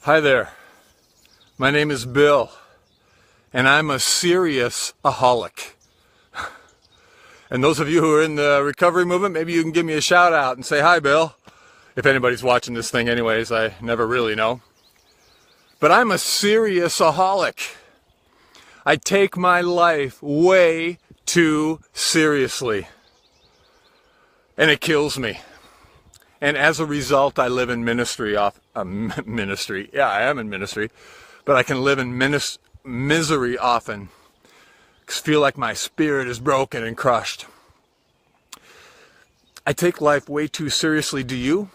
Hi there, my name is Bill, and I'm a serious-aholic. And those of you who are in the recovery movement, maybe you can give me a shout out and say, hi Bill, if anybody's watching this thing anyways, I never really know. But I'm a serious-aholic. I take my life way too seriously, and it kills me. And as a result, I live in ministry. Yeah, I am in ministry, but I can live in misery often. I feel like my spirit is broken and crushed. I take life way too seriously. Do you?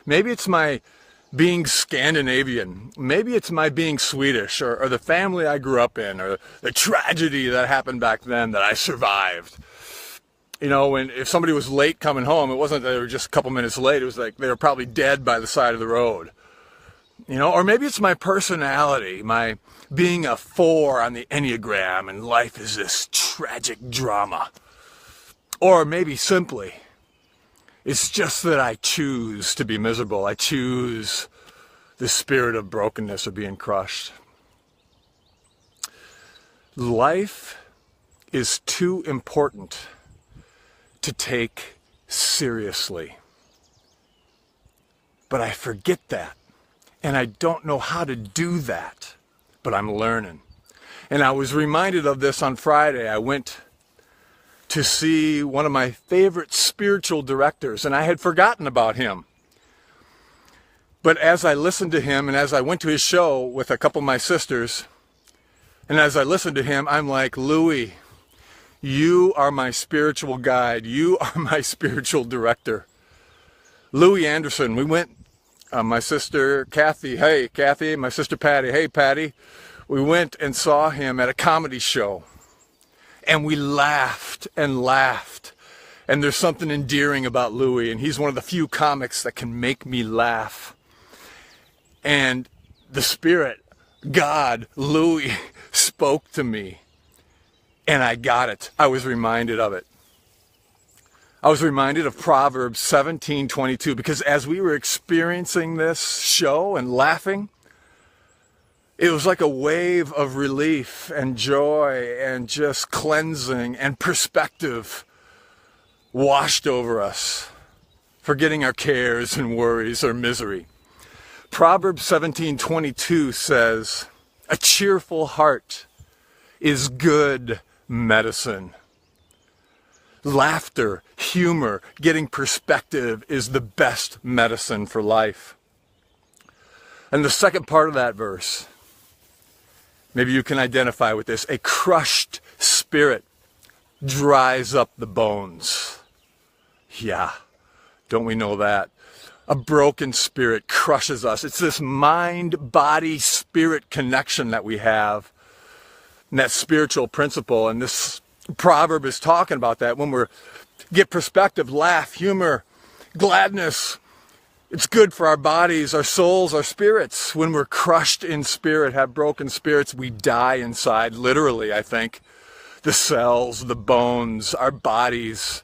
Maybe it's my being Scandinavian. Maybe it's my being Swedish, or the family I grew up in, or the tragedy that happened back then that I survived. You know, if somebody was late coming home, it wasn't that they were just a couple minutes late. It was like they were probably dead by the side of the road. You know, or maybe it's my personality, my being a 4 on the Enneagram, and life is this tragic drama. Or maybe simply, it's just that I choose to be miserable. I choose the spirit of brokenness or being crushed. Life is too important to take seriously. But I forget that, and I don't know how to do that, but I'm learning. And I was reminded of this on Friday. I went to see one of my favorite spiritual directors, and I had forgotten about him. But as I listened to him, and as I went to his show with a couple of my sisters, and as I listened to him, I'm like, Louis, you are my spiritual guide. You are my spiritual director. Louis Anderson. We went, my sister Kathy, hey Kathy, my sister Patty, hey Patty. We went and saw him at a comedy show. And we laughed and laughed. And there's something endearing about Louis. And he's one of the few comics that can make me laugh. And the Spirit, God, Louis, spoke to me. And I got it. I was reminded of it. I was reminded of Proverbs 17:22, because as we were experiencing this show and laughing, it was like a wave of relief and joy and just cleansing and perspective washed over us, forgetting our cares and worries or misery. Proverbs 17:22 says, a cheerful heart is good medicine. Laughter, humor, getting perspective is the best medicine for life. And the second part of that verse, maybe you can identify with this. A crushed spirit dries up the bones. Yeah, don't we know that? A broken spirit crushes us. It's this mind, body, spirit connection that we have. And that spiritual principle, and this proverb is talking about that. When we get perspective, laugh, humor, gladness, it's good for our bodies, our souls, our spirits. When we're crushed in spirit, have broken spirits, we die inside, literally, I think. The cells, the bones, our bodies,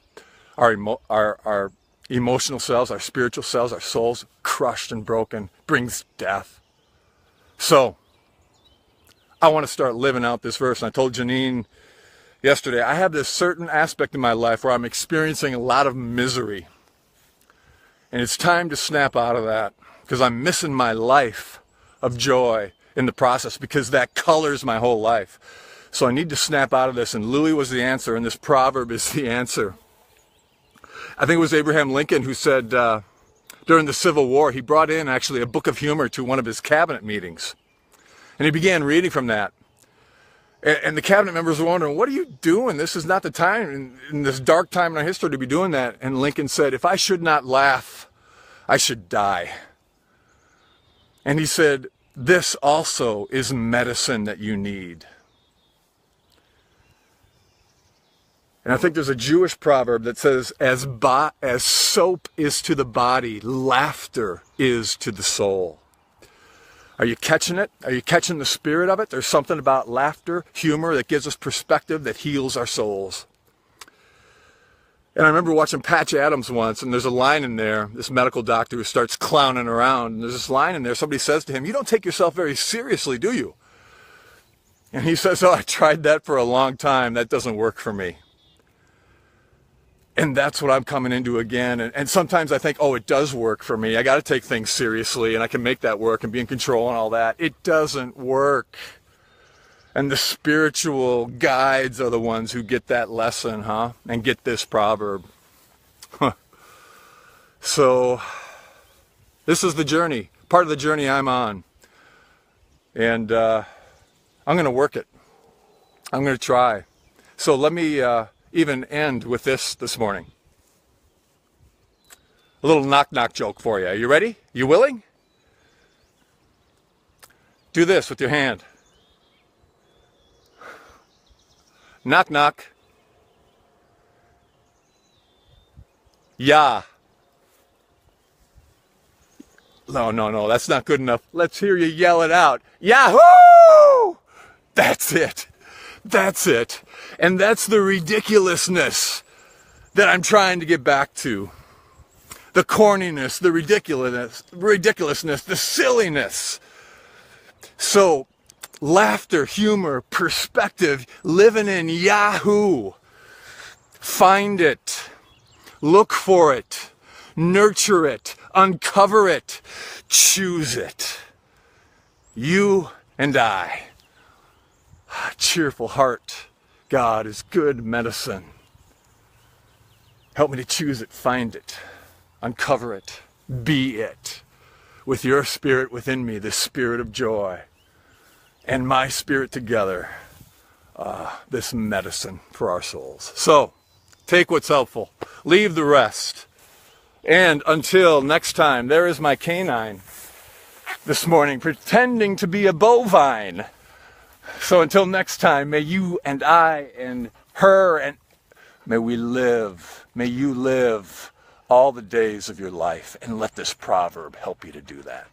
our emotional cells, our spiritual cells, our souls, crushed and broken, brings death. So, I want to start living out this verse. And I told Janine yesterday, I have this certain aspect in my life where I'm experiencing a lot of misery. And it's time to snap out of that, because I'm missing my life of joy in the process, because that colors my whole life. So I need to snap out of this, and Louis was the answer, and this proverb is the answer. I think it was Abraham Lincoln who said during the Civil War, he brought in actually a book of humor to one of his cabinet meetings. And he began reading from that. And the cabinet members were wondering, what are you doing? This is not the time, in this dark time in our history, to be doing that. And Lincoln said, if I should not laugh, I should die. And he said, this also is medicine that you need. And I think there's a Jewish proverb that says, as soap is to the body, laughter is to the soul. Are you catching it? Are you catching the spirit of it? There's something about laughter, humor that gives us perspective, that heals our souls. And I remember watching Patch Adams once, and there's a line in there, this medical doctor who starts clowning around, and there's this line in there, somebody says to him, "You don't take yourself very seriously, do you?" And he says, "Oh, I tried that for a long time. That doesn't work for me." And that's what I'm coming into again. And sometimes I think, oh, it does work for me. I got to take things seriously, and I can make that work and be in control and all that. It doesn't work. And the spiritual guides are the ones who get that lesson, and get this proverb. So this is the journey, part of the journey I'm on. And I'm going to work it. I'm going to try. So let me even end with this morning. A little knock-knock joke for you. Are you ready? You willing? Do this with your hand. Knock, knock. Yeah. No, that's not good enough. Let's hear you yell it out. Yahoo! That's it. That's it. And that's the ridiculousness that I'm trying to get back to. The corniness, the ridiculousness, the silliness. So, laughter, humor, perspective, living in Yahoo. Find it. Look for it. Nurture it. Uncover it. Choose it. You and I. Cheerful heart. God is good medicine. Help me to choose it, find it, uncover it, be it. With your spirit within me, the spirit of joy, and my spirit together, this medicine for our souls. So, take what's helpful, leave the rest. And until next time, there is my canine this morning pretending to be a bovine. So until next time, may you and I and her and may we live, may you live all the days of your life, and let this proverb help you to do that.